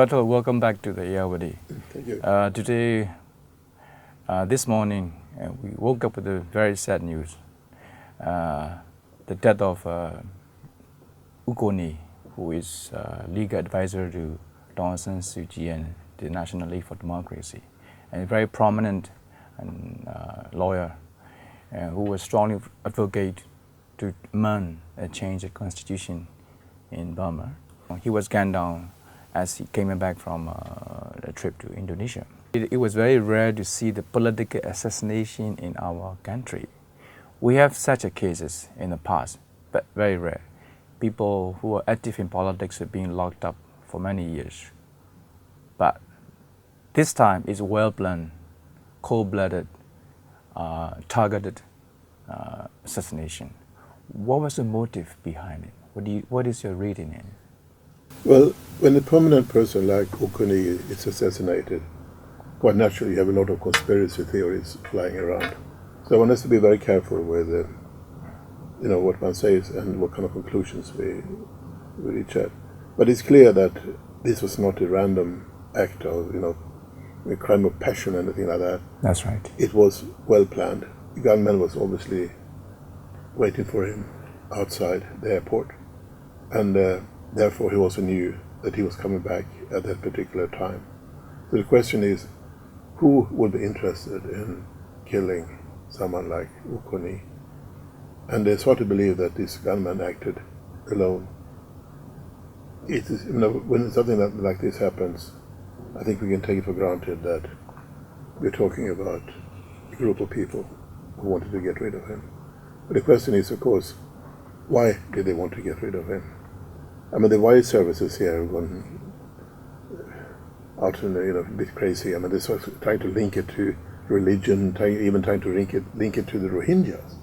Bertil, welcome back to the Irrawaddy. Thank you. Today, this morning, we woke up with a very sad news. The death of Ukoni, who is legal advisor to Aung San Suu Kyi and the National League for Democracy, and a very prominent lawyer who was strongly advocate to amend and change the constitution in Burma. He was gunned down as he came back from a trip to Indonesia. It was very rare to see the political assassination in our country. We have such cases in the past, but very rare. People who are active in politics are being locked up for many years. But this time it's well-planned, cold-blooded, targeted assassination. What was the motive behind it? What is your reading in it? Well, when a prominent person like Ukoni is assassinated, quite naturally you have a lot of conspiracy theories flying around. So one has to be very careful with what one says and what kind of conclusions we reach at. But it's clear that this was not a random act of a crime of passion or anything like that. That's right. It was well planned. The gunman was obviously waiting for him outside the airport, and therefore he also knew that he was coming back at that particular time. So the question is, who would be interested in killing someone like Ukoni? And it's hard to believe that this gunman acted alone. It is, when something like this happens, I think we can take it for granted that we're talking about a group of people who wanted to get rid of him. But the question is, of course, why did they want to get rid of him? I mean, the wire services here have gone out and a bit crazy. I mean, they're sort of trying to link it to religion, even trying to link it to the Rohingyas.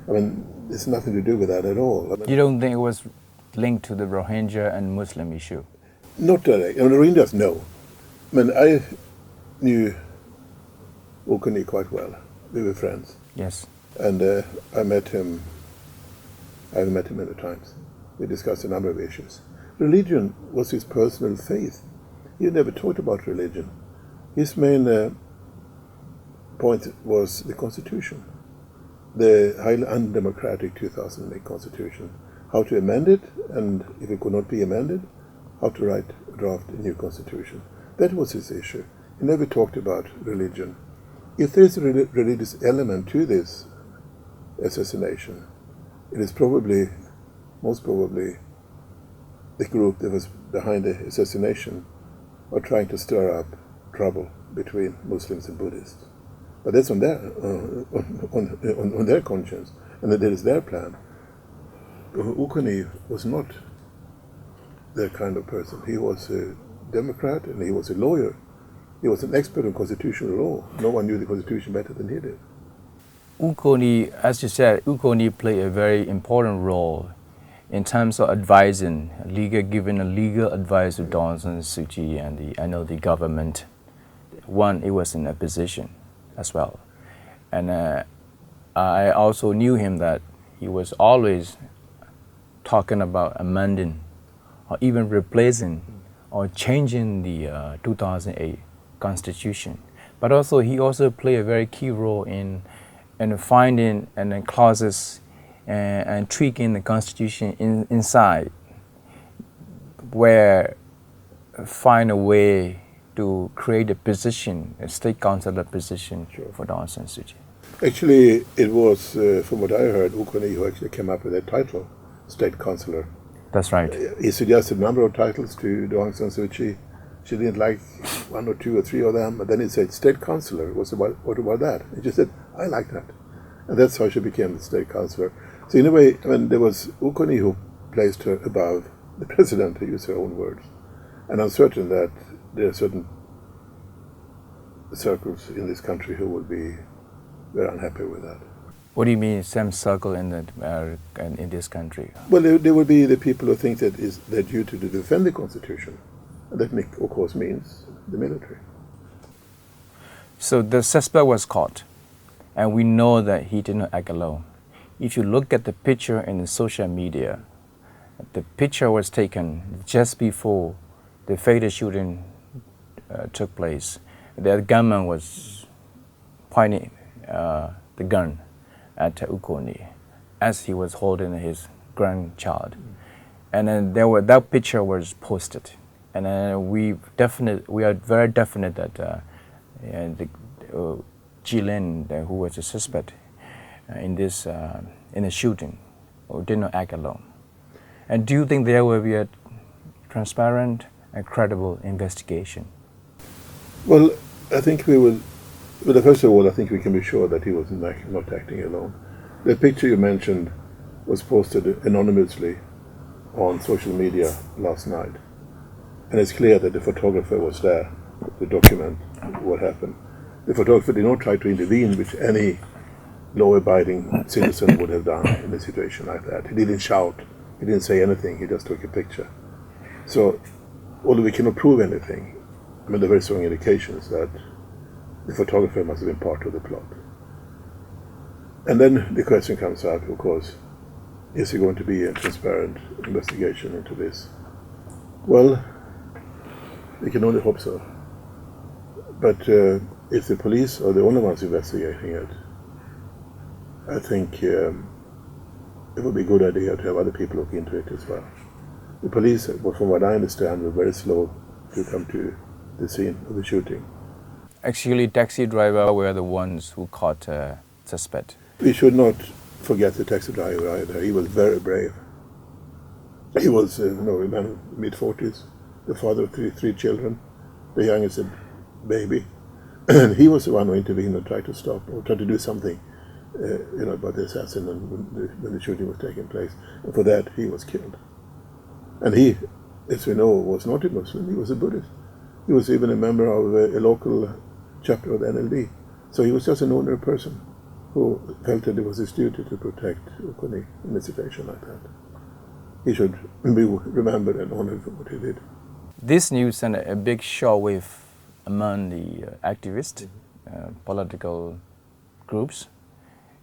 I mean, there's nothing to do with that at all. I mean, you don't think it was linked to the Rohingya and Muslim issue? Not directly. I mean, the Rohingyas, no. I mean, I knew Ukoni quite well. We were friends. Yes. And I met him. I've met him many times. We discussed a number of issues. Religion was his personal faith. He never talked about religion. His main point was the Constitution, the highly undemocratic 2008 Constitution, how to amend it, and if it could not be amended, how to draft a new Constitution. That was his issue. He never talked about religion. If there's a religious element to this assassination, it is most probably the group that was behind the assassination are trying to stir up trouble between Muslims and Buddhists. But that's on their conscience, and that is their plan. Ukoni was not that kind of person. He was a Democrat and he was a lawyer. He was an expert on constitutional law. No one knew the Constitution better than he did. Ukoni, as you said, Ukoni played a very important role in terms of advising, giving a legal advice to Aung San Suu Kyi and the government. One, it was in a position as well. And I also knew him that he was always talking about amending or even replacing or changing the 2008 Constitution. But also he also played a very key role in finding and clauses and tweaking the Constitution inside, where find a way to create a position, a state councillor position for Aung San Suu Kyi. Actually, it was, from what I heard, Ukoni who actually came up with that title, state councillor. That's right. He suggested a number of titles to Aung San Suu Kyi. She didn't like one or two or three of them, but then he said, state councillor, what about that? And she said, I like that. And that's how she became the state councillor. So in a way, I mean, there was Ukoni who placed her above the president, to use her own words. And I'm certain that there are certain circles in this country who would be very unhappy with that. What do you mean, some circle in this country? Well, there would be the people who think that is their duty to defend the Constitution. And that, of course, means the military. So the suspect was caught, and we know that he did not act alone. If you look at the picture in the social media, the picture was taken just before the fatal shooting took place, the gunman was pointing the gun at Ukoni as he was holding his grandchild. And then that picture was posted. And then we are very definite that Jilin, who was a suspect in the shooting, did not act alone. And do you think there will be a transparent and credible investigation? Well, I think we will. Well, first of all, I think we can be sure that he was not acting alone. The picture you mentioned was posted anonymously on social media last night, and it's clear that the photographer was there to document what happened. The photographer did not try to intervene, which any law-abiding citizen would have done in a situation like that. He didn't shout, he didn't say anything, he just took a picture. So, although we cannot prove anything, I mean, there are very strong indications that the photographer must have been part of the plot. And then the question comes up, of course, is there going to be a transparent investigation into this? Well, we can only hope so. But if the police are the only ones investigating it, I think it would be a good idea to have other people look into it as well. The police, from what I understand, were very slow to come to the scene of the shooting. Actually, taxi driver were the ones who caught suspect. We should not forget the taxi driver either. He was very brave. He was a man of mid-40s, the father of three children, the youngest a baby. And he was the one who intervened and tried to stop or tried to do something about the assassin when the shooting was taking place. And for that, he was killed. And he, as we know, was not a Muslim. He was a Buddhist. He was even a member of a local chapter of the NLD. So he was just an ordinary person who felt that it was his duty to protect Ukoni in a situation like that. He should be remembered and honored for what he did. This news sent a big shockwave among the activists, political groups,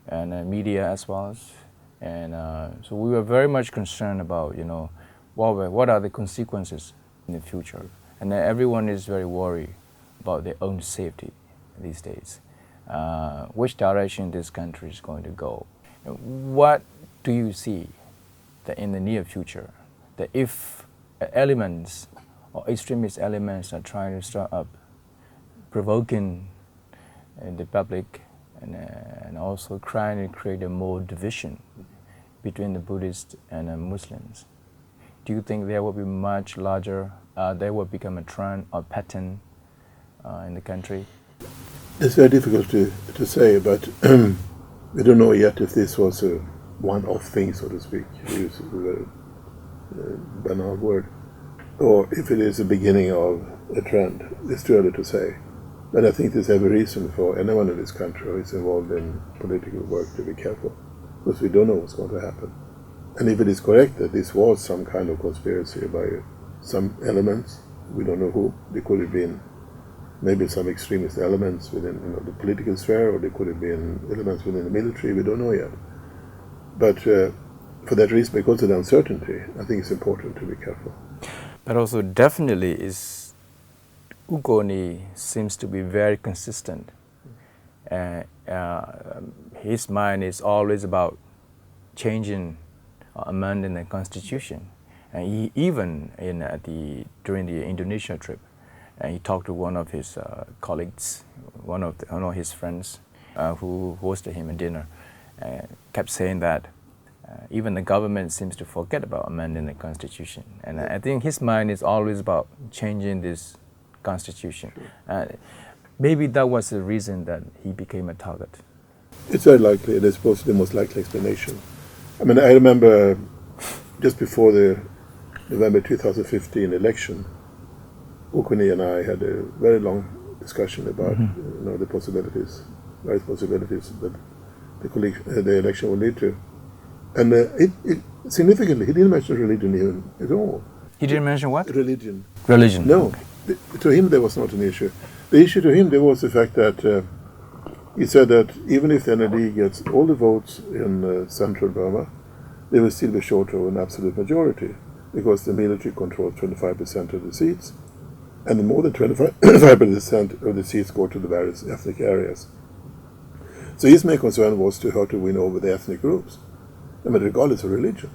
and media as well. And so we were very much concerned about, what are the consequences in the future. And everyone is very worried about their own safety these days. Which direction this country is going to go. What do you see that in the near future, that if elements or extremist elements are trying to start up, provoking the public and also trying to create a more division between the Buddhists and the Muslims, do you think there will be much larger, there will become a trend or pattern in the country? It's very difficult to say, but we don't know yet if this was a one-off thing, so to speak, to use a very banal word, or if it is the beginning of a trend. It's too early to say. But I think there's every reason for anyone in this country who is involved in political work to be careful, because we don't know what's going to happen. And if it is correct that this was some kind of conspiracy by some elements, we don't know who, they could have been maybe some extremist elements within the political sphere, or they could have been elements within the military, we don't know yet. But for that reason, because of the uncertainty, I think it's important to be careful. But also definitely Ukoni seems to be very consistent. His mind is always about changing or amending the constitution. And he even during the Indonesia trip, and he talked to one of his colleagues, one of his friends who hosted him a dinner, kept saying that even the government seems to forget about amending the constitution. And I think his mind is always about changing this constitution. Maybe that was the reason that he became a target. It's very likely, and I suppose the most likely explanation. I mean, I remember just before the November 2015 election, Ukoni and I had a very long discussion about the possibilities, various possibilities that the election would lead to. And significantly, he didn't mention religion even at all. He didn't mention what? Religion. Religion. No. To him, there was not an issue. The issue to him, there was the fact that he said that even if the NLD gets all the votes in central Burma, they will still be short of an absolute majority, because the military controls 25% of the seats, and more than 25% of the seats go to the various ethnic areas. So his main concern was how to win over the ethnic groups, I mean, regardless of religion.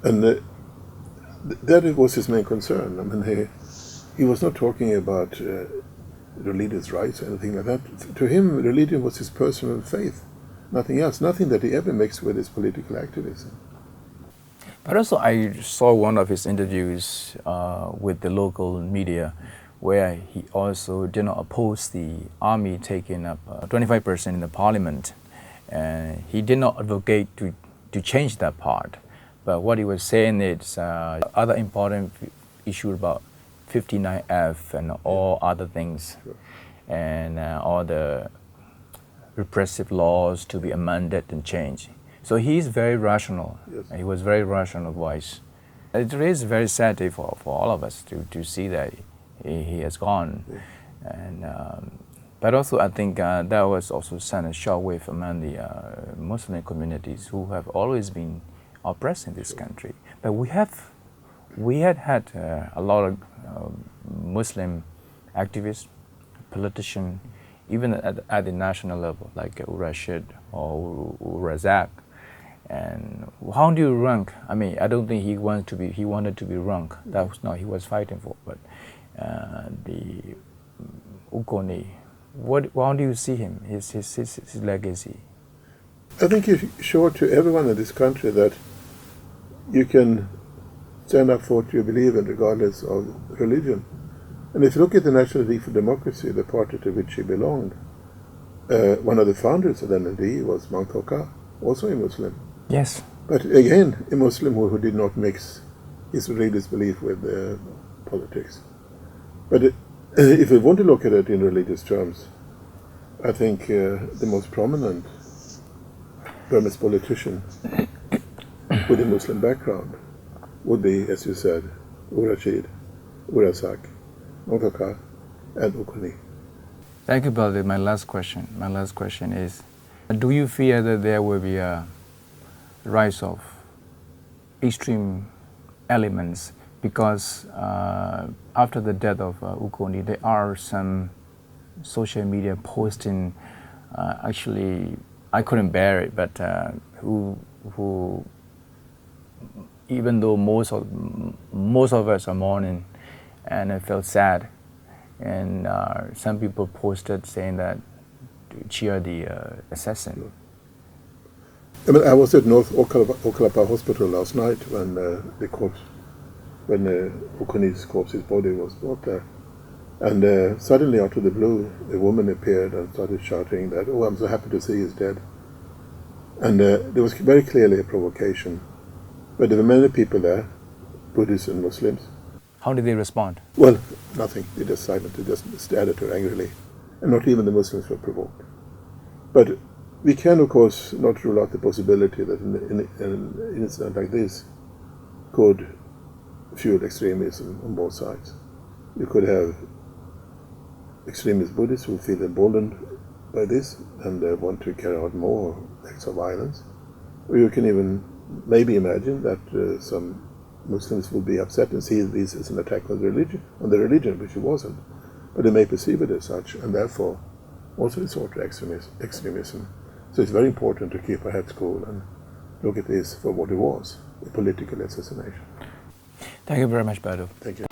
And that was his main concern. I mean, he was not talking about religious rights or anything like that. To him, religion was his personal faith, nothing else, nothing that he ever mixed with his political activism. But also I saw one of his interviews with the local media where he also did not oppose the army taking up 25% in the parliament. And he did not advocate to change that part. But what he was saying is other important issue about 59F and all other things, and all the repressive laws to be amended and changed. So he is very rational. Yes. He was very rational voice. It is very sad for all of us to see that he has gone. Yeah. And but also I think that was also sent a shockwave among the Muslim communities who have always been oppressed in this country. But we had a lot of Muslim activists, politicians, even at the national level, like Rashid or Razak. And how do you rank? I mean, I don't think he wanted to be ranked. That was not he was fighting for. But the Ukoni, how do you see him? His legacy. I think you show to everyone in this country that you can stand up for what you believe in, regardless of religion. And if you look at the National League for Democracy, the party to which he belonged, one of the founders of the NLD was Aung Zaw, also a Muslim. Yes. But again, a Muslim who did not mix his religious belief with politics. But if we want to look at it in religious terms, I think the most prominent Burmese politician with a Muslim background would be, as you said, Rashid, Razak, Aung Zaw, and Ukoni. Thank you, Bertil. My last question is, do you fear that there will be a rise of extreme elements? Because after the death of Ukoni, there are some social media posting, actually, I couldn't bear it, but who even though most of us are mourning, and I felt sad, and some people posted saying that to cheer the assassin. I mean, I was at North Okalapa Hospital last night when Ukoni's corpse, his body was brought there. And suddenly, out of the blue, a woman appeared and started shouting that, "Oh, I'm so happy to see he's dead." And there was very clearly a provocation. But there were many people there, Buddhists and Muslims. How did they respond? Well, nothing. They just silent. They just stared at her angrily. And not even the Muslims were provoked. But we can, of course, not rule out the possibility that an incident like this could fuel extremism on both sides. You could have extremist Buddhists who feel emboldened by this and want to carry out more acts of violence. Or you can even maybe imagine that some Muslims will be upset and see this as an attack on the religion, which it wasn't. But they may perceive it as such, and therefore also resort to extremism. So it's very important to keep our heads cool and look at this for what it was, a political assassination. Thank you very much, Bertil. Thank you.